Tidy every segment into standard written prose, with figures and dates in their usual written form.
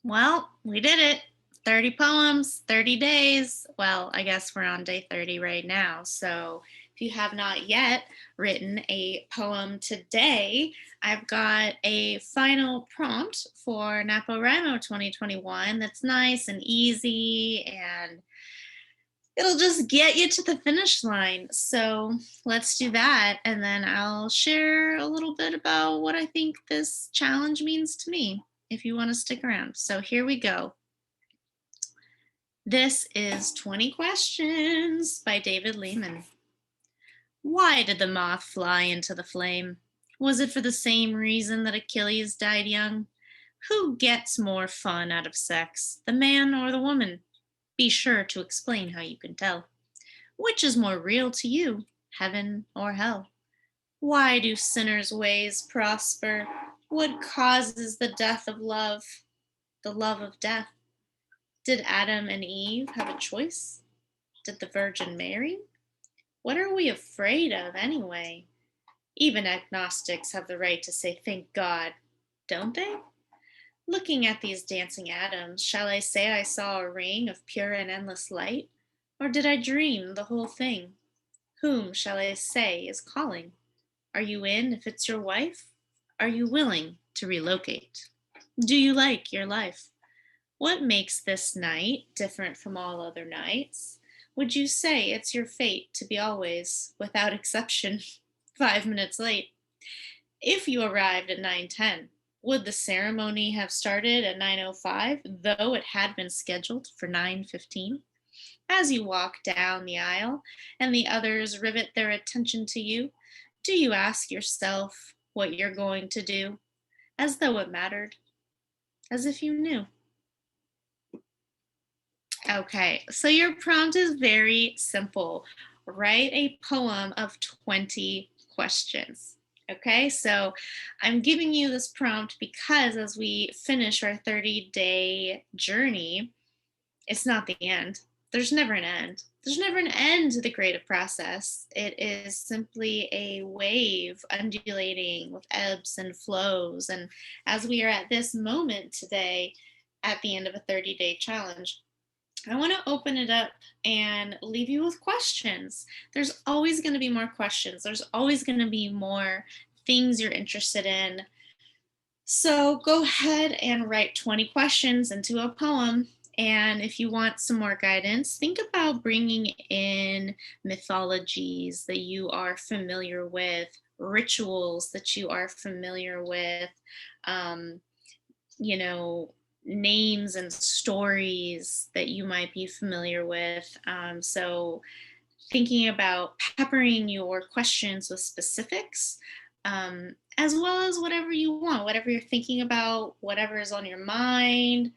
Well, we did it. 30 poems, 30 days. Well, I guess we're on day 30 right now. So if you have not yet written a poem today, I've got a final prompt for NaPoWriMo 2021 that's nice and easy, and it'll just get you to the finish line. So let's do that. And then I'll share a little bit about what I think this challenge means to me if you want to stick around. So here we go. This is 20 Questions by David Lehman. Why did the moth fly into the flame? Was it for the same reason that Achilles died young? Who gets more fun out of sex, the man or the woman? Be sure to explain how you can tell. Which is more real to you, heaven or hell? Why do sinners' ways prosper? What causes the death of love, the love of death? Did Adam and Eve have a choice? Did the Virgin Mary? What are we afraid of anyway? Even agnostics have the right to say thank God, don't they? Looking at these dancing atoms, shall I say I saw a ring of pure and endless light? Or did I dream the whole thing? Whom shall I say is calling? Are you in if it's your wife? Are you willing to relocate? Do you like your life? What makes this night different from all other nights? Would you say it's your fate to be always, without exception, 5 minutes late? If you arrived at 9:10, would the ceremony have started at 9:05, though it had been scheduled for 9:15? As you walk down the aisle and the others rivet their attention to you, do you ask yourself what you're going to do, as though it mattered, as if you knew? Okay, so your prompt is very simple. Write a poem of 20 questions. Okay, so I'm giving you this prompt because as we finish our 30-day journey, it's not the end. There's never an end. There's never an end to the creative process. It is simply a wave undulating with ebbs and flows. And as we are at this moment today, at the end of a 30-day challenge, I want to open it up and leave you with questions. There's always going to be more questions. There's always going to be more things you're interested in. So go ahead and write 20 questions into a poem. And if you want some more guidance, think about bringing in mythologies that you are familiar with, rituals that you are familiar with, um, you know, names and stories that you might be familiar with. So thinking about peppering your questions with specifics, as well as whatever you want, whatever you're thinking about, whatever is on your mind,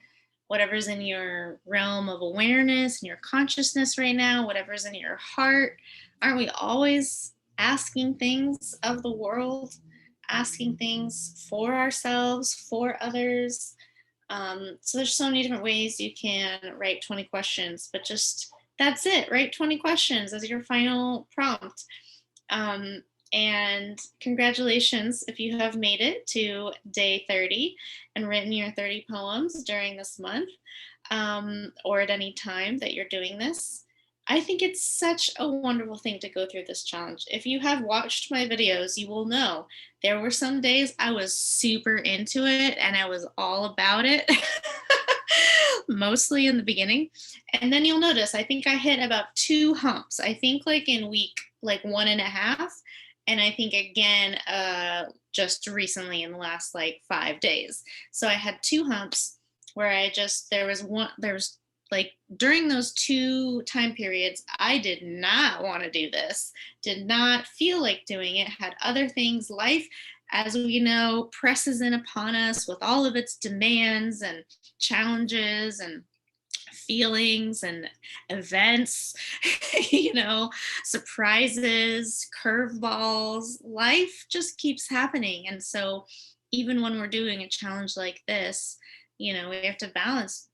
whatever's in your realm of awareness and your consciousness right now, whatever's in your heart. Aren't we always asking things of the world, asking things for ourselves, for others? So there's so many different ways you can write 20 questions, but just that's it. Write 20 questions as your final prompt. Um, and congratulations if you have made it to day 30 and written your 30 poems during this month, or at any time that you're doing this. I think it's such a wonderful thing to go through this challenge. If you have watched my videos, you will know there were some days I was super into it and I was all about it, mostly in the beginning. And then you'll notice I think I hit about two humps. I think like in week like 1.5, and I think again just recently in the last like 5 days. So I had two humps where there was like during those two time periods, I did not want to do this, did not feel like doing it, had other things. Life, as we know, presses in upon us with all of its demands and challenges and feelings and events, surprises, curveballs. Life just keeps happening. And so, even when we're doing a challenge like this, we have to balance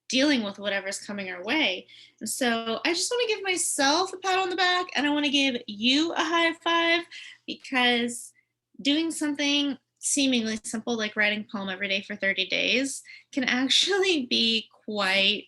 dealing with whatever's coming our way. And so I just want to give myself a pat on the back and I want to give you a high five because doing something seemingly simple, like writing a poem every day for 30 days, can actually be quite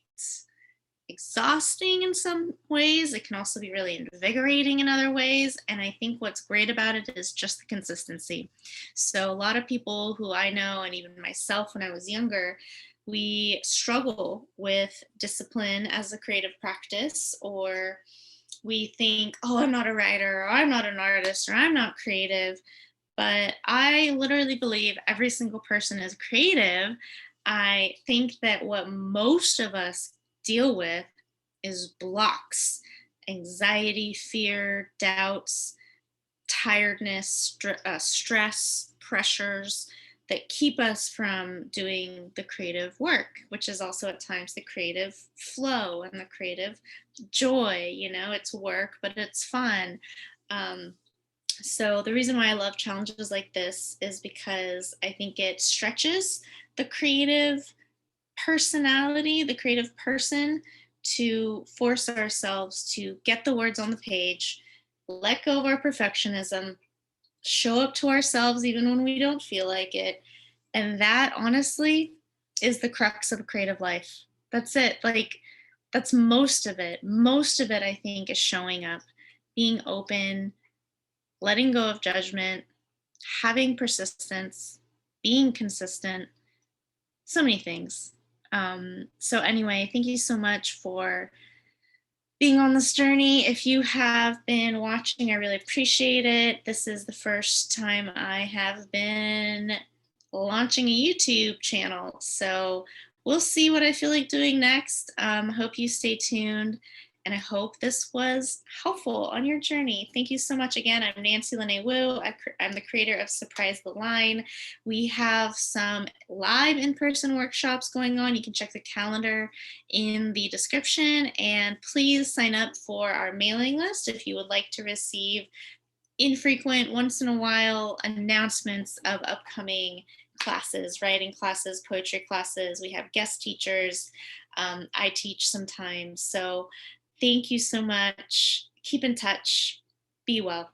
exhausting in some ways. It can also be really invigorating in other ways. And I think what's great about it is just the consistency. So, a lot of people who I know, and even myself when I was younger, we struggle with discipline as a creative practice, or we think, oh, I'm not a writer, or I'm not an artist, or I'm not creative. But I literally believe every single person is creative. I think that what most of us deal with is blocks, anxiety, fear, doubts, tiredness, stress, pressures that keep us from doing the creative work, which is also at times the creative flow and the creative joy. You know, it's work, but it's fun. Um, so the reason why I love challenges like this is because I think it stretches the creative personality, the creative person, to force ourselves to get the words on the page, let go of our perfectionism, show up to ourselves even when we don't feel like it. And that honestly is the crux of a creative life. That's it. Like, that's most of it. Most of it, I think, is showing up, being open, letting go of judgment, having persistence, being consistent, so many things. So, anyway, thank you so much for being on this journey. If you have been watching, I really appreciate it. This is the first time I have been launching a YouTube channel. So we'll see what I feel like doing next. Hope you stay tuned. And I hope this was helpful on your journey. Thank you so much again. I'm Nancy Lynée Wu. I'm the creator of Surprise the Line. We have some live in-person workshops going on. You can check the calendar in the description, and please sign up for our mailing list if you would like to receive infrequent, once in a while announcements of upcoming classes, writing classes, poetry classes. We have guest teachers. I teach sometimes. So thank you so much. Keep in touch. Be well.